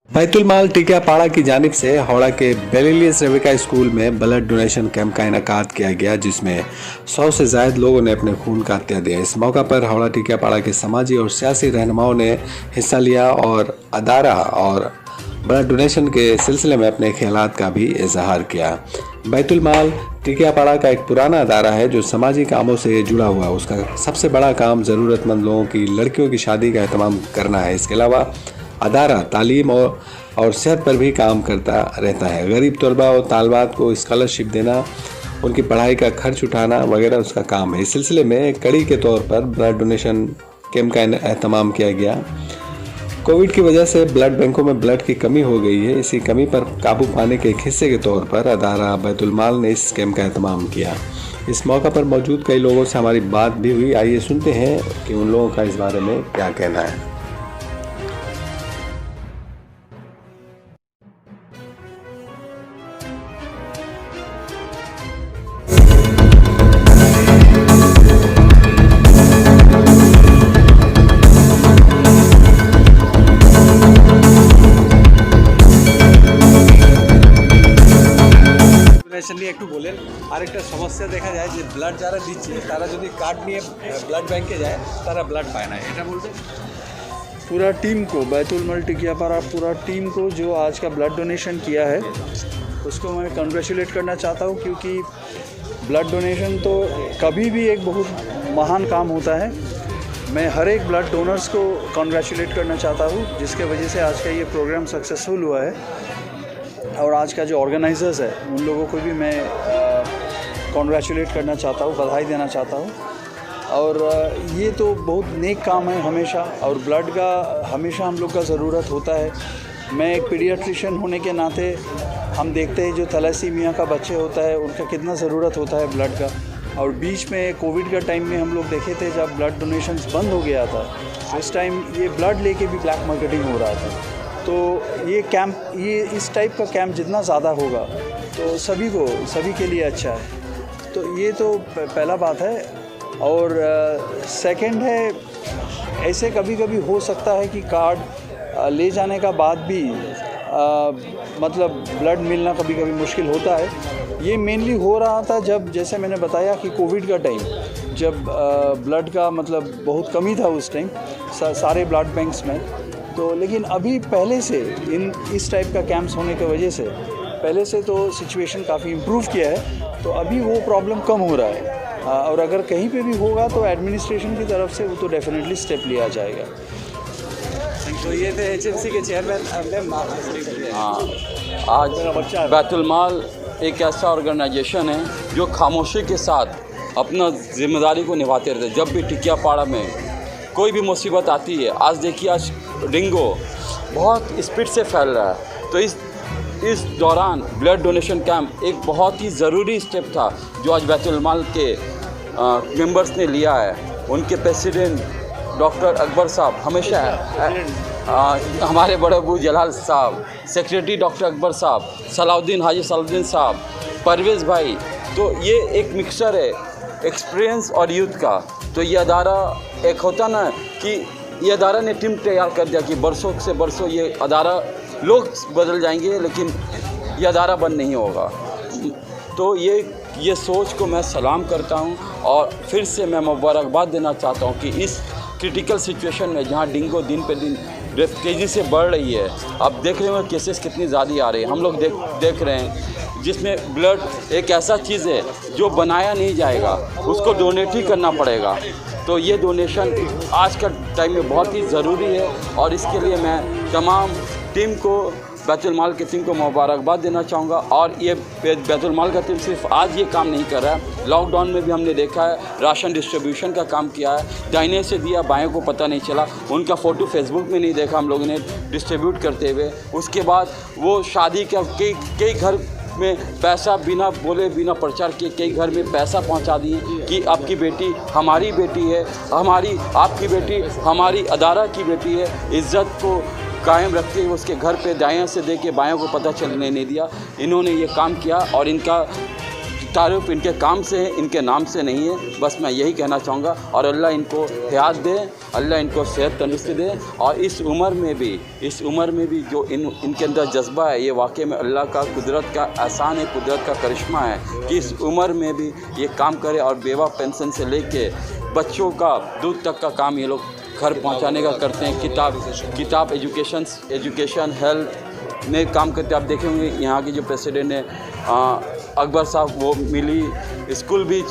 बैतुल माल टिकियापाड़ा की जानिब से हावड़ा के बेलिलियस रेविका स्कूल में ब्लड डोनेशन कैंप का इनेकाद किया गया, जिसमें 100 से ज्यादा लोगों ने अपने खून का अतिया दिया। इस मौका पर हावड़ा टिकियापाड़ा के समाजी और सियासी रहनुमाओं ने हिस्सा लिया और अदारा और ब्लड डोनेशन के सिलसिले में अपने ख्यालात का भी इजहार किया। बैतुल माल टिकियापाड़ा का एक पुराना अदारा है जो समाजी कामों से जुड़ा हुआ है। उसका सबसे बड़ा काम ज़रूरतमंद लोगों की लड़कियों की शादी का एहतमाम करना है। इसके अलावा अदारा तालीम और सेहत पर भी काम करता रहता है। गरीब तलबा और तालबात को स्कॉलरशिप देना, उनकी पढ़ाई का खर्च उठाना वगैरह उसका काम है। इस सिलसिले में कड़ी के तौर पर ब्लड डोनेशन कैंप का एहतमाम किया गया। कोविड की वजह से ब्लड बैंकों में ब्लड की कमी हो गई है। इसी कमी पर काबू पाने के एक हिस्से के तौर पर अदारा बैतुल माल ने इस कैंप का एहतमाम किया। इस मौका पर मौजूद कई लोगों से हमारी बात भी हुई। आइए सुनते हैं कि उन लोगों का इस बारे में क्या कहना है। নিয়ে একটু বলেন। আরেকটা সমস্যা দেখা যায় যে ব্লাড যারা দিচ্ছে তারা যদি কার্ড নিয়ে ব্লাড ব্যাংকে যায় তারা ব্লাড পায় না, এটা বলতে पूरा टीम को बैतुल माल टिकियापाड़ा पूरा टीम को जो आज का ब्लड डोनेशन किया है उसको मैं कंग्रेचुलेट करना चाहता हूँ, क्योंकि ब्लड डोनेशन तो कभी भी एक बहुत महान काम होता है। मैं हर एक ब्लड डोनर्स को कंग्रेचुलेट करना चाहता हूँ जिसके वजह से आज का ये प्रोग्राम सक्सेसफुल हुआ है। और आज का जो ऑर्गेनाइजर्स है उन लोगों को भी मैं कॉन्ग्रेचुलेट करना चाहता हूँ, बधाई देना चाहता हूँ। और ये तो बहुत नेक काम है हमेशा, और ब्लड का हमेशा हम लोग का ज़रूरत होता है। मैं एक पीडियाट्रिशियन होने के नाते हम देखते हैं जो थैलेसीमिया का बच्चे होता है उनका कितना ज़रूरत होता है ब्लड का। और बीच में कोविड का टाइम में हम लोग देखे थे जब ब्लड डोनेशंस बंद हो गया था, उस टाइम ये ब्लड लेके भी ब्लैक मार्केटिंग हो रहा था। तो ये कैंप, ये इस टाइप का कैंप जितना ज़्यादा होगा तो सभी के लिए अच्छा है। तो ये तो पहला बात है। और सेकंड है, ऐसे कभी कभी हो सकता है कि कार्ड ले जाने का बाद भी मतलब ब्लड मिलना कभी कभी मुश्किल होता है। ये मेनली हो रहा था जब, जैसे मैंने बताया कि कोविड का टाइम जब ब्लड का मतलब बहुत कमी था उस टाइम सारे ब्लड बैंक्स में। तो लेकिन अभी पहले से इस टाइप का कैंप्स होने की वजह से पहले से तो सिचुएशन काफ़ी इम्प्रूव किया है, तो अभी वो प्रॉब्लम कम हो रहा है। और अगर कहीं पे भी होगा तो एडमिनिस्ट्रेशन की तरफ से वो तो डेफिनेटली स्टेप लिया जाएगा। तो ये थे एचएमसी के चेयरमैन। हाँ, आज बैतुल माल एक ऐसा ऑर्गेनाइजेशन है जो खामोशी के साथ अपना जिम्मेदारी को निभाते रहते हैं। जब भी टिकियापाड़ा में कोई भी मुसीबत आती है, आज देखिए आज डेंगू बहुत स्पीड से फैल रहा है, तो इस दौरान ब्लड डोनेशन कैंप एक बहुत ही ज़रूरी स्टेप था जो आज बैतुल माल के मेंबर्स ने लिया है। उनके प्रेसिडेंट डॉक्टर अकबर साहब हमेशा हमारे बड़े अबू जलाल साहब, सेक्रेटरी डॉक्टर अकबर साहब, सलाउद्दीन हाजी सलाउद्दीन साहब, परवेज़ भाई, तो ये एक मिक्सचर है एक्सपीरियंस और यूथ का। तो ये अदारा एक होता ना कि ये अदारा ने टीम तैयार कर दिया कि बरसों से बरसों ये अदारा, लोग बदल जाएंगे लेकिन ये अदारा बंद नहीं होगा। तो ये सोच को मैं सलाम करता हूँ और फिर से मैं मुबारकबाद देना चाहता हूँ कि इस क्रिटिकल सिचुएशन में जहाँ डेंगू दिन पे दिन तेज़ी से बढ़ रही है, आप देख रहे हो केसेस कितनी ज़्यादा आ रही है, हम लोग देख रहे हैं, जिसमें ब्लड एक ऐसा चीज़ है जो बनाया नहीं जाएगा, उसको डोनेट ही करना पड़ेगा। तो ये डोनेशन आज का टाइम में बहुत ही ज़रूरी है और इसके लिए मैं तमाम टीम को, बैतुल माल की टीम को मुबारकबाद देना चाहूँगा। और ये बैतुल माल का टीम सिर्फ आज ये काम नहीं कर रहा है, लॉकडाउन में भी हमने देखा है राशन डिस्ट्रीब्यूशन का काम किया है। दाहिने से दिया बाएं को पता नहीं चला, उनका फ़ोटो फेसबुक में नहीं देखा हम लोगों ने डिस्ट्रीब्यूट करते हुए। उसके बाद वो शादी का कई घर में पैसा बिना बोले बिना प्रचार किए कई घर में पैसा पहुंचा दिए कि आपकी बेटी हमारी बेटी है, हमारी आपकी बेटी हमारी अदारा की बेटी है। इज़्ज़त को कायम रखते हुए उसके घर पे दाएं से दे के बाएं को पता चलने नहीं दिया। इन्होंने ये काम किया और इनका तारुफ इनके काम से है, इनके नाम से नहीं है। बस मैं यही कहना चाहूँगा और अल्लाह इनको हयात दे, अल्लाह इनको सेहत तंदुरुस्ती दे। और इस उम्र में भी जो इनके अंदर जज्बा है, ये वाकई में अल्लाह का कुदरत का एहसान है, कुदरत का करिश्मा है कि इस उम्र में भी ये काम करे। और बेवा पेंशन से लेके बच्चों का दूध तक का काम ये लोग घर पहुंचाने का करते हैं। किताब एजुकेशन हेल्थ में काम करते हैं। आप देखे होंगे यहाँ के जो प्रेसिडेंट है अकबर साहब, वो मिली स्कूल भी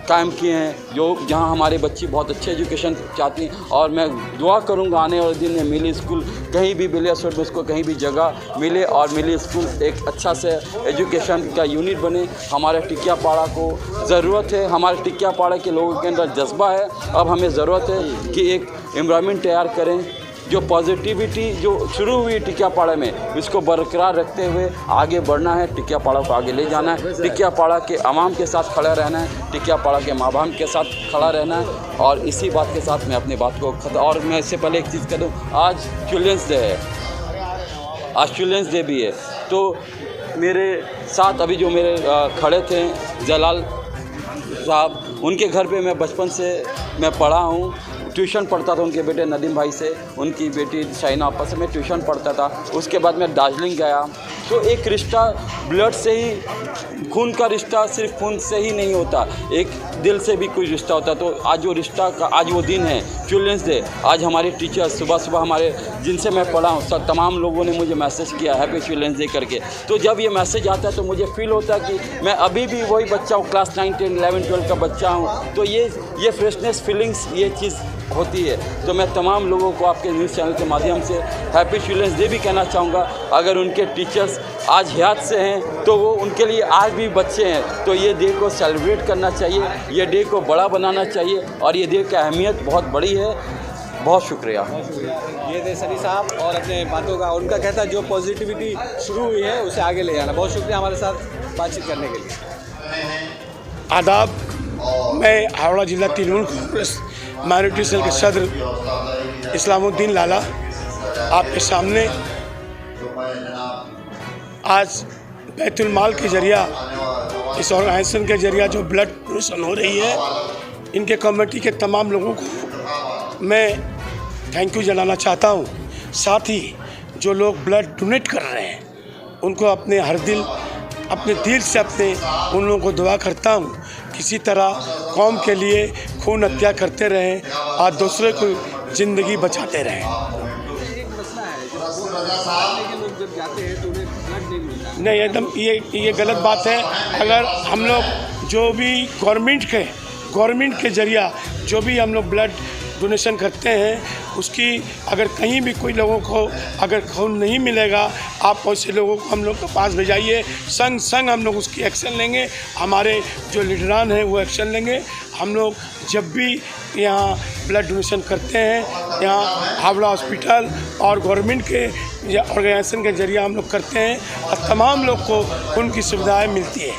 कायम किए हैं जो जहाँ हमारे बच्चे बहुत अच्छे एजुकेशन चाहती हैं। और मैं दुआ करूँगा आने वाले दिन में मिली स्कूल कहीं भी बिलियासोट में उसको कहीं भी जगह मिले और मिली स्कूल एक अच्छा से एजुकेशन का यूनिट बने। हमारे टिकियापाड़ा को ज़रूरत है, हमारे टिकियापाड़ा के लोगों के अंदर जज्बा है। अब हमें ज़रूरत है कि एक एनवायरनमेंट तैयार करें, जो पॉजिटिविटी जो शुरू हुई टिकियापाड़ा में इसको बरकरार रखते हुए आगे बढ़ना है, टिकियापाड़ा को आगे ले जाना है, टिकियापाड़ा के आवाम के साथ खड़ा रहना है, टिकियापाड़ा के माँ बाप के साथ खड़ा रहना है। और इसी बात के साथ मैं अपनी बात को और मैं इससे पहले एक चीज़ कह दूँ, आज चिल्ड्रंस डे है, आज चिल्ड्रंस डे भी है। तो मेरे साथ अभी जो मेरे खड़े थे जलाल साहब, उनके घर पे मैं बचपन से मैं पढ़ा हूँ, ट्यूशन पढ़ता था उनके बेटे नदीम भाई से, उनकी बेटी शाइना आपस से मैं ट्यूशन पढ़ता था। उसके बाद मैं दार्जिलिंग गया। तो एक रिश्ता ब्लड से ही, खून का रिश्ता सिर्फ खून से ही नहीं होता, एक दिल से भी कोई रिश्ता होता है। तो आज जो रिश्ता का आज वो दिन है चिल्ड्रंस डे, आज हमारे टीचर्स सुबह हमारे जिनसे मैं पढ़ा हूँ सब तमाम लोगों ने मुझे मैसेज किया हैप्पी चिल्ड्रंस डे करके। तो जब ये मैसेज आता है तो मुझे फील होता है कि मैं अभी भी वही बच्चा हूँ, क्लास 9, 10, 11, 12 का बच्चा हूँ। तो ये फ्रेशनेस फीलिंग्स ये चीज़ होती है। तो मैं तमाम लोगों को आपके न्यूज़ चैनल के माध्यम से हैप्पी चिल्ड्रंस डे भी कहना चाहूँगा। अगर उनके टीचर्स आज हयात से हैं तो वो उनके लिए आज भी बच्चे हैं, तो ये डे को सेलिब्रेट करना चाहिए, ये डे को बड़ा बनाना चाहिए और ये डे की अहमियत बहुत बड़ी है। बहुत शुक्रिया। ये थे सनी साहब और अपने बातों का उनका कहता है जो पॉजिटिविटी शुरू हुई है उसे आगे ले जाना। बहुत शुक्रिया हमारे साथ बातचीत करने के लिए। आदाब, मैं हावड़ा जिला तृणमूल कांग्रेस माइनॉरिटी सेल के सदर इस्लामुद्दीन लाला आपके सामने आज बैतुल माल के जरिया, इस ऑर्गेनाइजेशन के जरिया जो ब्लड डोनेशन हो रही है, इनके कमेटी के तमाम लोगों को मैं थैंक यू जनाना चाहता हूँ। साथ ही जो लोग ब्लड डोनेट कर रहे हैं उनको अपने दिल से उन लोगों को दुआ करता हूँ किसी तरह कौम के लिए खून हत्या करते रहें और दूसरे को ज़िंदगी बचाते रहें। एक मसला है जब लोग जब जाते हैं तो उन्हें ब्लड नहीं मिलता। नहीं, एकदम ये गलत बात है। अगर हम लोग जो भी गवर्नमेंट के जरिया जो भी हम लोग ब्लड डोनेशन करते हैं उसकी अगर कहीं भी कोई लोगों को अगर खून नहीं मिलेगा, आप ऐसे लोगों को हम लोग के पास भेजाइए, संग हम लोग उसकी एक्शन लेंगे। हमारे जो लीडरान हैं वो एक्शन लेंगे। हम लोग जब भी यहाँ ब्लड डोनेशन करते हैं, यहाँ हावड़ा हॉस्पिटल और गवर्नमेंट के ऑर्गेनाइजेशन के जरिए हम लोग करते हैं और तमाम लोग को उनकी सुविधाएं मिलती है।